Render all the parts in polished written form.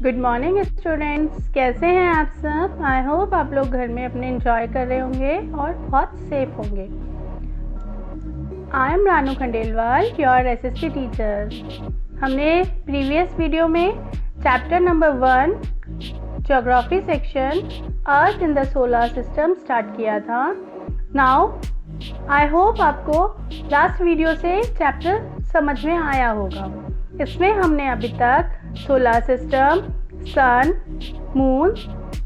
Good morning students, कैसे हैं आप सब। आई होप आप लोग घर में अपने एंजॉय कर रहे होंगे और बहुत सेफ होंगे। I am Ranu Khandelwal, your SST teacher. हमने प्रीवियस वीडियो में chapter number 1 geography section earth in the solar system start किया था। नाउ आई होप आपको लास्ट वीडियो से चैप्टर समझ में आया होगा। इसमें हमने अभी तक सोलर सिस्टम, सन, मून,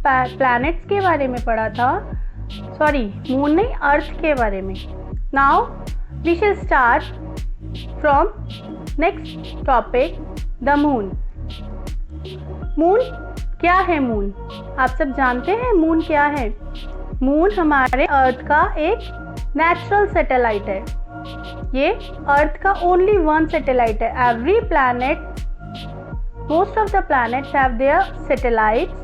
प्लैनेट्स के बारे में पढ़ा था। सॉरी, मून नहीं, अर्थ के बारे में। Now we shall start from next topic, the moon. Moon क्या है? मून आप सब जानते हैं मून क्या है? मून हमारे अर्थ का एक नेचुरल सैटेलाइट है। ये अर्थ का ओनली वन सैटेलाइट है। Every planet, most of the planets have their satellites.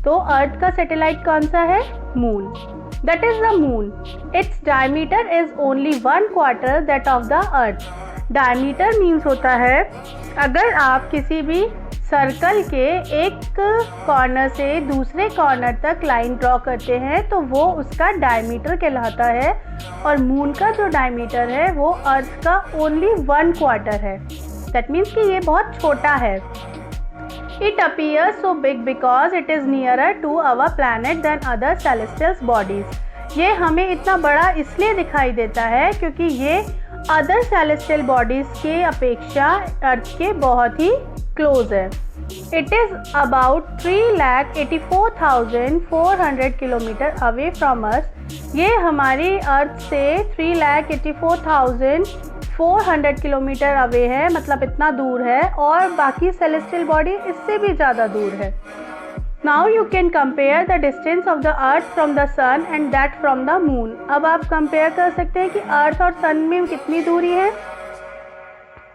तो अर्थ का सैटेलाइट कौन सा है? Moon. That is the moon. Its diameter is only 1/4 that of the earth. Diameter means होता है, अगर आप किसी भी सर्कल के एक कॉर्नर से दूसरे कॉर्नर तक लाइन ड्रॉ करते हैं तो वो उसका डायमीटर कहलाता है। और मून का जो डायमीटर है वो अर्थ का ओनली 1/4 है। दैट मीन्स कि ये बहुत छोटा है। It appears so big because it is nearer to our planet than other celestial bodies. ये हमें इतना बड़ा इसलिए दिखाई देता है क्योंकि ये अदर सेलेस्टियल बॉडीज के अपेक्षा अर्थ के बहुत ही क्लोज है। It is about 3,84,400 kilometre away from earth. ये हमारी अर्थ से 3,84,400 किलोमीटर अवे है, मतलब इतना दूर है। और बाकी सेलेस्टियल बॉडी इससे भी ज़्यादा दूर है। Now you can compare the distance of the earth from the sun and that from the moon. अब आप कंपेयर कर सकते हैं कि अर्थ और सन में कितनी दूरी है।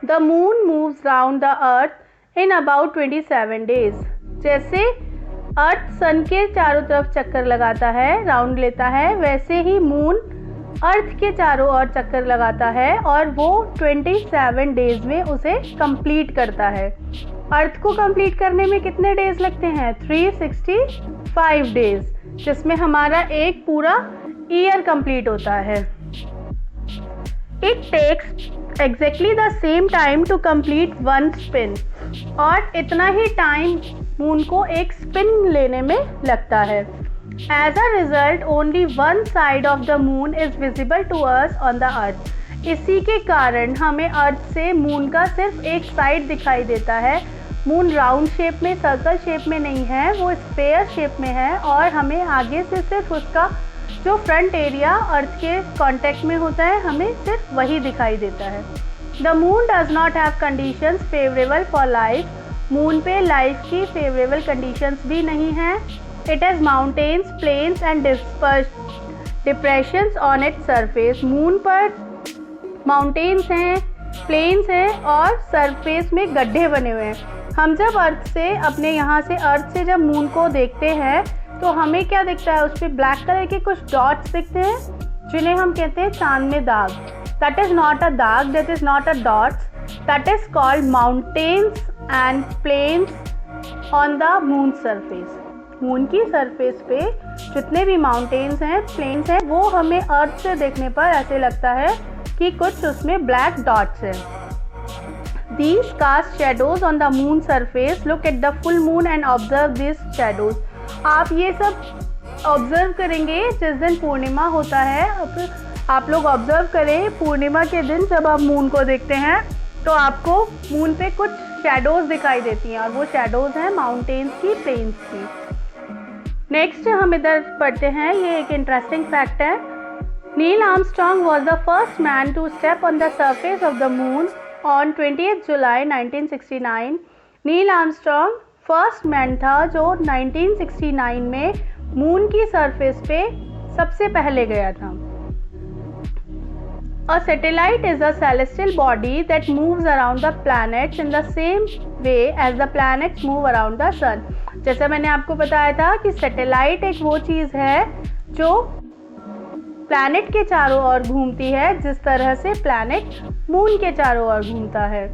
The moon moves round the earth in about 27 days. जैसे अर्थ सन के चारों तरफ चक्कर लगाता है, राउंड लेता है, वैसे ही मून अर्थ के चारों ओर चक्कर लगाता है और वो 27 डेज में उसे कंप्लीट करता है। अर्थ को कंप्लीट करने में कितने डेज लगते हैं? 365 डेज, जिसमें हमारा एक पूरा ईयर कंप्लीट होता है। It takes exactly the same time to complete one spin. और इतना ही टाइम मून को एक स्पिन लेने में लगता है। As a result only one side of the moon is visible to us on the earth. इसी के कारण हमें अर्थ से मून का सिर्फ एक साइड दिखाई देता है। मून राउंड शेप में, सर्कल शेप में नहीं है, वो स्फेयर शेप में है। और हमें आगे से सिर्फ उसका जो फ्रंट एरिया अर्थ के कांटेक्ट में होता है, हमें सिर्फ वही दिखाई देता है। The moon does not have conditions favourable for life. Moon पे लाइफ की फेवरेबल कंडीशंस भी नहीं है। It has mountains, plains and depressions on its surface. Moon पर माउंटेन्स हैं, प्लेन्स हैं और सरफेस में गड्ढे बने हुए हैं। हम जब अर्थ से अपने यहाँ से अर्थ से जब मून को देखते हैं तो हमें क्या दिखता है? उस पर ब्लैक कलर के कुछ डॉट्स दिखते हैं, जिन्हें हम कहते हैं चांद में दाग। दैट इज़ नॉट अ दाग, that is not a dots, that is called mountains and plains on the moon surface. Moon की सरफेस पे जितने भी माउंटेन्स हैं, प्लेन्स हैं, वो हमें अर्थ से देखने पर ऐसे लगता है कि कुछ उसमें ब्लैक डॉट्स हैं। These cast shadows on the moon surface. Look at the full moon and observe these shadows. आप ये सब ऑब्जर्व करेंगे जिस दिन पूर्णिमा होता है। आप लोग ऑब्जर्व करें, पूर्णिमा के दिन जब आप मून को देखते हैं तो आपको मून पे कुछ शैडोज दिखाई देती हैं और वो शैडोज हैं माउंटेन्स की, प्लेन्स की। नेक्स्ट हम इधर पढ़ते हैं, ये एक इंटरेस्टिंग फैक्ट है। Neil Armstrong was the first man to step on the surface of the moon on 20 July 1969। Neil Armstrong first man था जो 1969 में मून की सरफेस पे सबसे पहले गया था। A satellite is a celestial body that moves around the planets in the same way as the planets move around the sun. जैसा मैंने आपको बताया था कि सैटेलाइट एक वो चीज़ है जो प्लैनेट के चारों ओर घूमती है जिस तरह से प्लैनेट मून के चारों ओर घूमता है।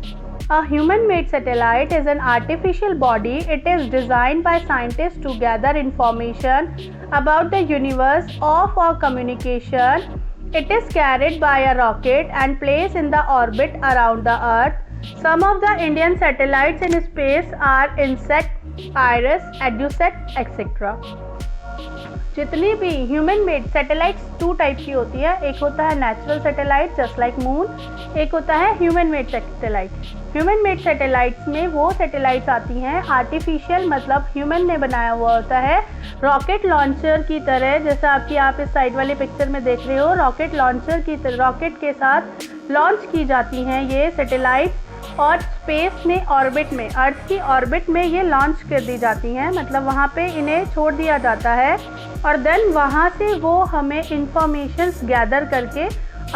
A human-made satellite is an artificial body. It is designed by scientists to gather information about the universe or for communication. It is carried by a rocket and placed in the orbit around the Earth. Some of the Indian satellites in space are INSET, IRIS, EDUSAT, etc. जितनी भी human made satellites 2 type की होती है, एक होता है natural satellite just like moon, एक होता है human made satellite. Human made satellites में वो सैटेलाइट्स आती हैं आर्टिफिशियल, मतलब ह्यूमन ने बनाया हुआ होता है, रॉकेट लॉन्चर की तरह, जैसा आपकी आप इस साइड वाले पिक्चर में देख रहे हो, रॉकेट लॉन्चर की तरह रॉकेट के साथ लॉन्च की जाती हैं ये सैटेलाइट और स्पेस में ऑर्बिट में, अर्थ की ऑर्बिट में ये लॉन्च कर दी जाती हैं, मतलब वहाँ पे इन्हें छोड़ दिया जाता है और देन वहाँ से वो हमें इंफॉर्मेशंस गैदर करके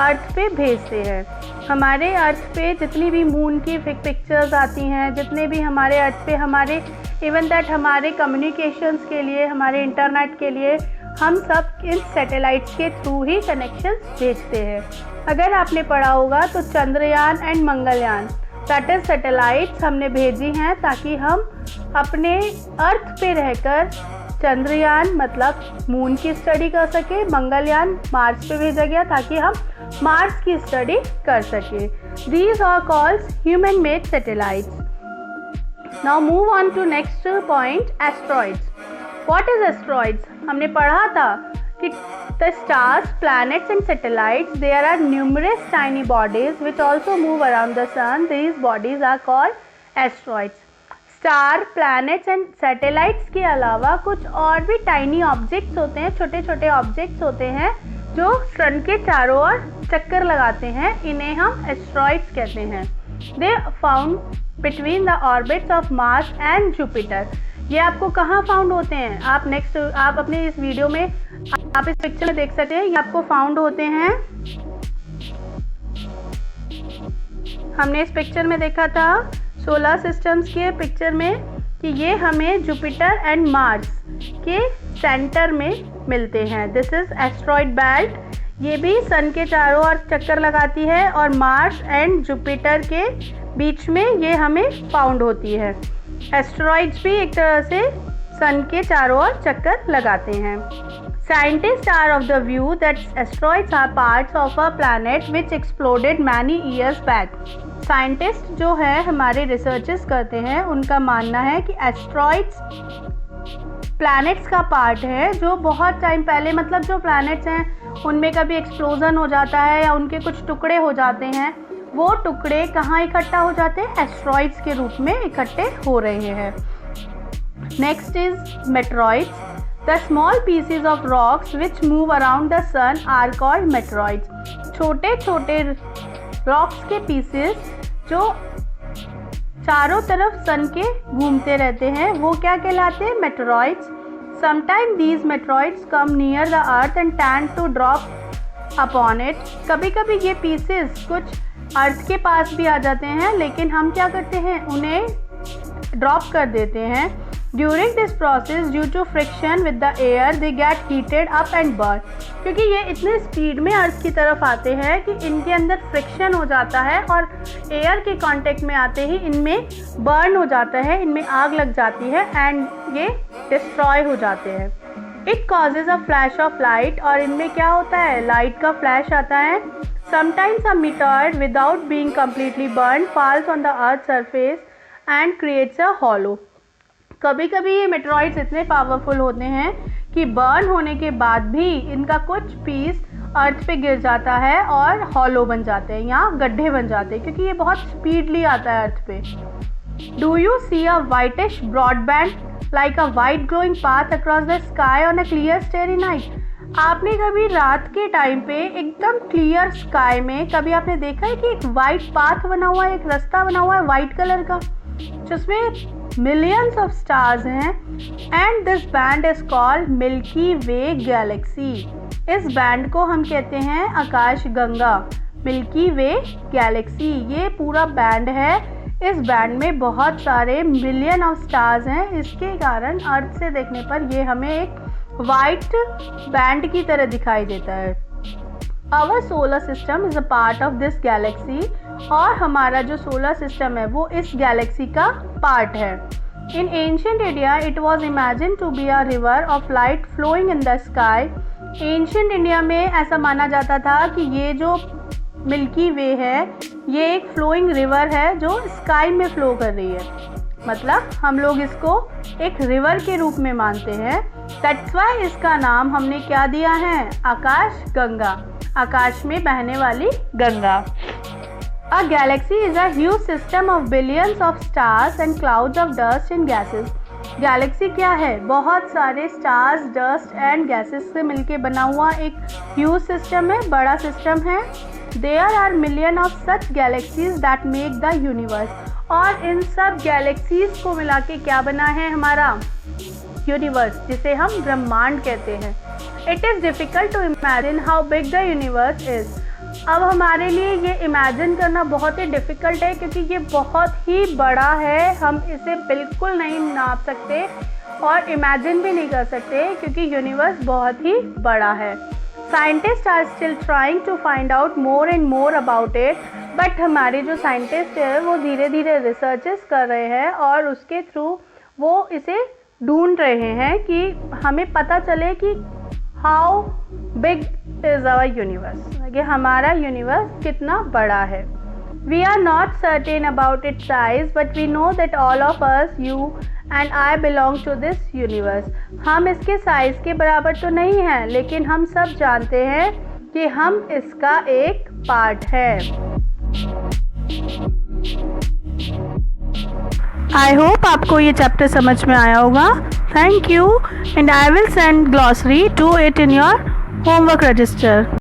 अर्थ पे भेजते हैं। हमारे अर्थ पे जितनी भी मून की पिक्चर्स आती हैं, जितने भी हमारे अर्थ पे हमारे इवन दैट हमारे कम्युनिकेशंस के लिए, हमारे इंटरनेट के लिए हम सब इन सैटेलाइट्स के थ्रू ही कनेक्शंस भेजते हैं। अगर आपने पढ़ा होगा तो Chandrayaan and Mangalyaan that is satellites हमने भेजी हैं ताकि हम अपने अर्थ पे रहकर चंद्रयान मतलब मून की स्टडी कर सके, मंगलयान मार्स पे भेजा गया ताकि हम मार्स की स्टडी कर सके। These are called human made satellites. Now move on to next point, asteroids. What is asteroids? हमने पढ़ा था कि the stars, planets and satellites, there are numerous tiny bodies which also move around the sun. These bodies are called asteroids. Star, planets and satellites के अलावा कुछ और भी tiny objects होते हैं, छोटे छोटे ऑब्जेक्ट्स होते हैं जो सन के चारों ओर चक्कर लगाते हैं, इन्हें हम एस्ट्रॉइड्स कहते हैं। They found between the orbits of Mars and Jupiter. ये आपको कहाँ फाउंड होते हैं? आप अपने इस वीडियो में आप इस पिक्चर में देख सकते हैं, ये आपको फाउंड होते हैं। हमने इस पिक्चर में देखा था सोलर सिस्टम्स के पिक्चर में कि ये हमें जुपिटर एंड मार्स के सेंटर में मिलते हैं। This is asteroid belt. ये भी सन के चारों ओर चक्कर लगाती है और मार्स एंड जुपिटर के बीच में ये हमें फाउंड होती है। एस्ट्रॉइड्स भी एक तरह से सन के चारों ओर चक्कर लगाते हैं। Scientists are of the view that asteroids are parts of a planet which exploded many years back. Scientist जो है हमारे रिसर्चेस करते हैं, उनका मानना है कि एस्ट्रॉइड्स प्लैनेट्स का पार्ट है जो बहुत टाइम पहले, मतलब जो प्लैनेट्स हैं उनमें कभी एक्सप्लोजन हो जाता है या उनके कुछ टुकड़े हो जाते हैं, वो टुकड़े कहाँ इकट्ठा हो जाते हैं? एस्ट्रॉइड्स के रूप में इकट्ठे हो रहे हैं। Next is meteoroids. The small pieces of rocks which move around the sun are called meteoroids. छोटे छोटे रॉक्स के पीसेस जो चारों तरफ सन के घूमते रहते हैं वो क्या कहलाते हैं? Meteoroids. Sometimes these meteoroids come near the earth and tend to drop upon it. कभी कभी ये पीसेस कुछ अर्थ के पास भी आ जाते हैं, लेकिन हम क्या करते हैं? उन्हें ड्रॉप कर देते हैं। During this process, due to friction with the air, they get heated up and burn. क्योंकि ये इतने स्पीड में अर्थ की तरफ आते हैं कि इनके अंदर फ्रिक्शन हो जाता है और एयर के कांटेक्ट में आते ही इनमें बर्न हो जाता है, इनमें आग लग जाती है एंड ये डिस्ट्रॉय हो जाते हैं। It causes a flash of light, और इनमें क्या होता है? लाइट का फ्लैश आता है। Sometimes a meteor without being completely burned falls on the earth's surface and creates a hollow. कभी कभी ये मेटेरॉइड्स इतने पावरफुल होते हैं कि बर्न होने के बाद भी इनका कुछ पीस अर्थ पे गिर जाता है और हॉलो बन जाते हैं या गड्ढे बन जाते हैं, क्योंकि ये बहुत स्पीडली आता है अर्थ पे। Do you see a whitish broadband like a white glowing path across the sky on a clear starry night? आपने कभी रात के टाइम पे एकदम क्लियर स्काई में कभी आपने देखा है कि एक वाइट पाथ बना हुआ है, एक रास्ता बना हुआ है वाइट कलर का, जिसमें मिलियंस ऑफ स्टार्स हैं? And this band is called milky way Galaxy. इस बैंड को हम कहते हैं आकाश गंगा, मिल्की वे गैलेक्सी। ये पूरा बैंड है, इस बैंड में बहुत सारे मिलियन ऑफ स्टार्स हैं। इसके कारण अर्थ से देखने पर ये हमें एक वाइट बैंड की तरह दिखाई देता है। Our solar system is a part of this galaxy, और हमारा जो सोलर सिस्टम है वो इस गैलेक्सी का पार्ट है। In ancient India it was imagine to be a river of light flowing in the sky. Ancient India में ऐसा माना जाता था कि ये जो मिल्की वे है ये एक फ्लोइंग रिवर है जो स्काई में फ्लो कर रही है, मतलब हम लोग इसको एक रिवर के रूप में मानते हैं। दैट्स व्हाई इसका नाम हमने क्या दिया है, आकाश गंगा, आकाश में बहने वाली Ganga. A galaxy is a huge system of billions of stars and clouds of dust and gases. Galaxy क्या है, बहुत सारे स्टार्स, डस्ट एंड गैसेस से मिलके बना हुआ एक ह्यूज सिस्टम है, बड़ा सिस्टम है। There are million of such galaxies that make the universe, और इन सब गैलेक्सीज को मिला के क्या बना है हमारा यूनिवर्स, जिसे हम ब्रह्मांड कहते हैं। It is difficult to imagine how big the universe is. अब हमारे लिए ये इमेजिन करना बहुत ही डिफ़िकल्ट है क्योंकि ये बहुत ही बड़ा है, हम इसे बिल्कुल नहीं नाप सकते और इमेजिन भी नहीं कर सकते क्योंकि यूनिवर्स बहुत ही बड़ा है। Scientist are still trying to find out more and more about it, but हमारे जो साइंटिस्ट है वो धीरे धीरे रिसर्चेस कर रहे हैं और उसके थ्रू वो इसे ढूंढ रहे हैं कि हमें पता चले कि how big is our universe, कि हमारा यूनिवर्स कितना बड़ा है। We are not certain about its size but we know that all of us, you and I belong to this universe. हम इसके साइज़ के बराबर तो नहीं हैं, लेकिन हम सब जानते हैं कि हम इसका एक पार्ट है। आई होप आपको ये चैप्टर समझ में आया होगा। Thank you, and I will send glossary to it in your homework register.